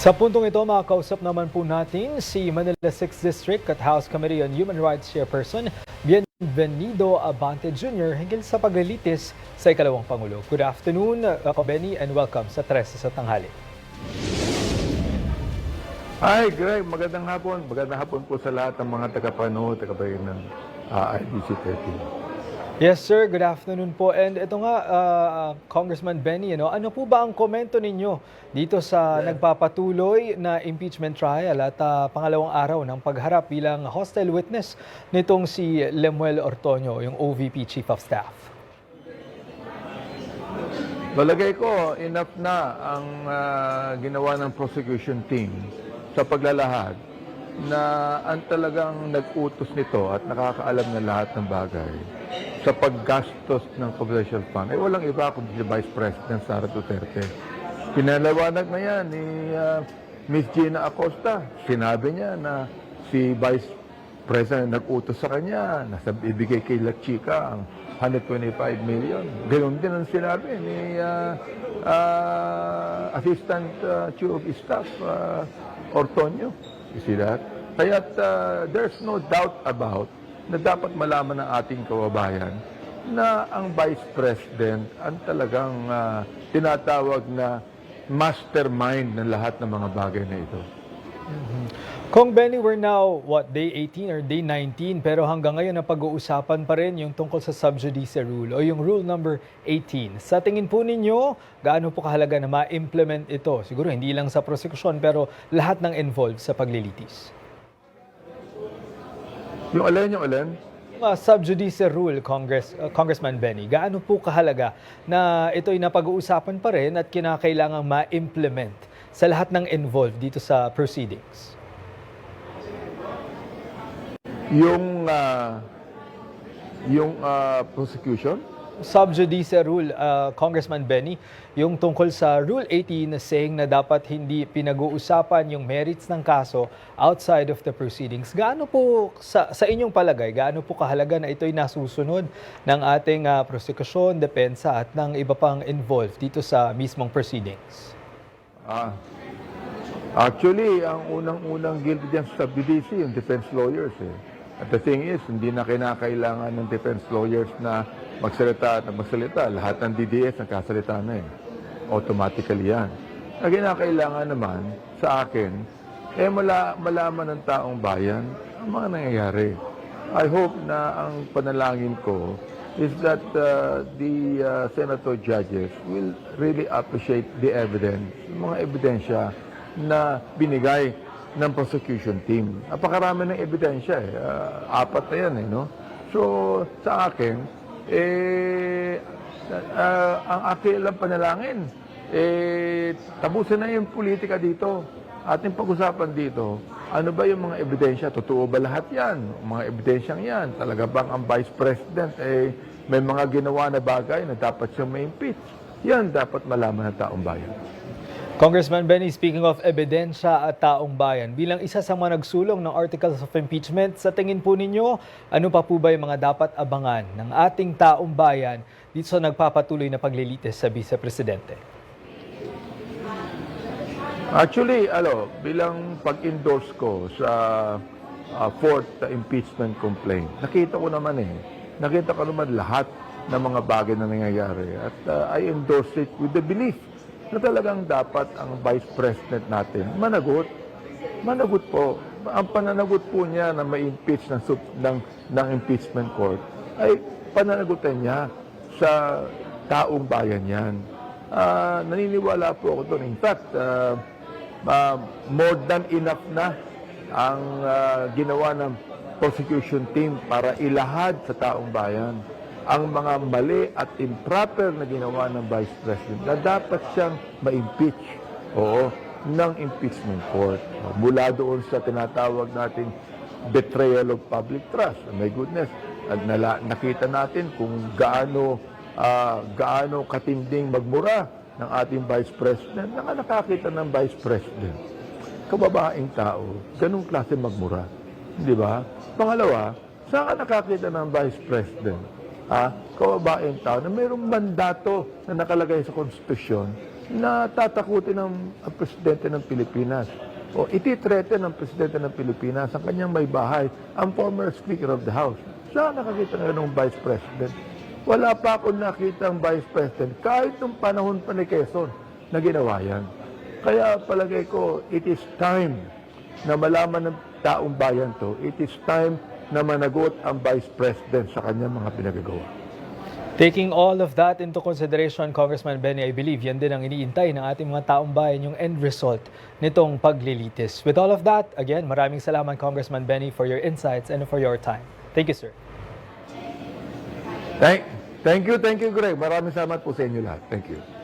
Sa puntong ito, makakausap naman po natin si Manila 6th District at House Committee on Human Rights Chairperson Bienvenido Abante Jr. hinggil sa paglilitis sa ikalawang Pangulo. Good afternoon, Benny, and welcome sa 13 sa tanghali. Hi, Greg. Magandang hapon. Magandang hapon po sa lahat ng mga tagapanood, tagapayin ng IBC 13. Yes, sir. Good afternoon po. And ito nga, Congressman Benny, ano po ba ang komento ninyo dito sa nagpapatuloy na impeachment trial at pangalawang araw ng pagharap bilang hostile witness nitong si Lemuel Ortoño, yung OVP Chief of Staff? Balagay ko, enough na ang ginawa ng prosecution team sa paglalahad na ang talagang nag-utos nito at nakakaalam na lahat ng bagay sa paggastos ng confidential fund ay walang iba kundi si Vice President Sara Duterte. Pinalawanag na yan ni Ms. Gina Acosta. Sinabi niya na si Vice President nag-utos sa kanya na ibigay kay La Chica ang 125 million. Ganoon din ang sinabi ni Assistant Chief of Staff Ortoño. You see that? Kaya there's no doubt about na dapat malaman ng ating kababayan na ang Vice President ang talagang tinatawag na mastermind ng lahat ng mga bagay na ito. Kong Benny, we're now, day 18 or day 19, pero hanggang ngayon na pag-uusapan pa rin yung tungkol sa sub judice rule o yung rule number 18. Sa tingin po ninyo, gaano po kahalaga na ma-implement ito? Siguro hindi lang sa prosekusyon, pero lahat ng involved sa paglilitis. Yung alin? Sub judice rule, Congressman Benny, gaano po kahalaga na ito'y napag-uusapan pa rin at kinakailangang ma-implement sa lahat ng involved dito sa proceedings? Yung prosecution? Sub judice rule, Congressman Benny, yung tungkol sa Rule 18 na saying na dapat hindi pinag-uusapan yung merits ng kaso outside of the proceedings. Gaano po, sa inyong palagay, gaano po kahalaga na ito'y nasusunod ng ating prosekusyon, depensa at ng iba pang involved dito sa mismong proceedings? Actually, ang unang-unang guilty diyan sa judice, yung defense lawyers. At the thing is, hindi na kinakailangan ng defense lawyers na magsalita at magsalita. Lahat ng DDS nagkasalita na automatically yan. Ang kinakailangan naman sa akin, malaman ng taong bayan ang mga nangyayari. I hope na ang panalangin ko is that the senator judges will really appreciate the evidence, mga ebidensya na binigay ng prosecution team. Napakarami ng ebidensya 4 na yan no? So, sa akin, ang aking lang panalangin, tapusin na yung politika dito. Ating pag-usapan dito, ano ba yung mga ebidensya? Totoo ba lahat yan? Mga ebidensyang yan. Talaga bang ang Vice President may mga ginawa na bagay na dapat siyang ma-impeach? Yan dapat malaman ng taong bayan. Congressman Benny, speaking of ebidensya at taong bayan, bilang isa sa mga nagsulong ng Articles of Impeachment, sa tingin po ninyo, ano pa po ba yung mga dapat abangan ng ating taong bayan dito sa nagpapatuloy na paglilitis sa Vice Presidente? Actually, bilang pag-endorse ko sa fourth impeachment complaint, nakita ko naman lahat ng mga bagay na nangyayari. At I endorse it with the belief na talagang dapat ang Vice President natin managot. Managot po. Ang pananagot po niya na ma-impeach ng impeachment court ay pananagutan niya sa taong bayan yan. Naniniwala po ako doon. In fact, more than enough na ang ginawa ng prosecution team para ilahad sa taong bayan ang mga mali at improper na ginawa ng Vice President na dapat siyang ma-impeach ng impeachment court. Mula doon sa tinatawag nating betrayal of public trust. My goodness, at nakita natin kung gaano katinding magmura ng ating Vice President. Nakakita ng Vice President, kababaeng tao, ganung klase magmura. Di ba? Pangalawa, saan ka nakakita ng Vice President? Kababaeng tao na mayroong mandato na nakalagay sa konstitusyon na tatakutin ang presidente ng Pilipinas. O ititreten ng presidente ng Pilipinas ang kanyang may bahay, ang former Speaker of the House. Saan nakakita na ng Vice President? Wala pa akong nakita ang Vice President kahit nung panahon pa ni Quezon na ginawa yan. Kaya palagay ko, it is time na malaman ng taong bayan to. It is time na managot ang Vice President sa kanyang mga pinagagawa. Taking all of that into consideration, Congressman Benny, I believe yan din ang iniintay ng ating mga taong bayan, yung end result nitong paglilitis. With all of that, again, maraming salamat, Congressman Benny, for your insights and for your time. Thank you, sir. Thank you, Greg. Maraming salamat po sa inyo lahat. Thank you.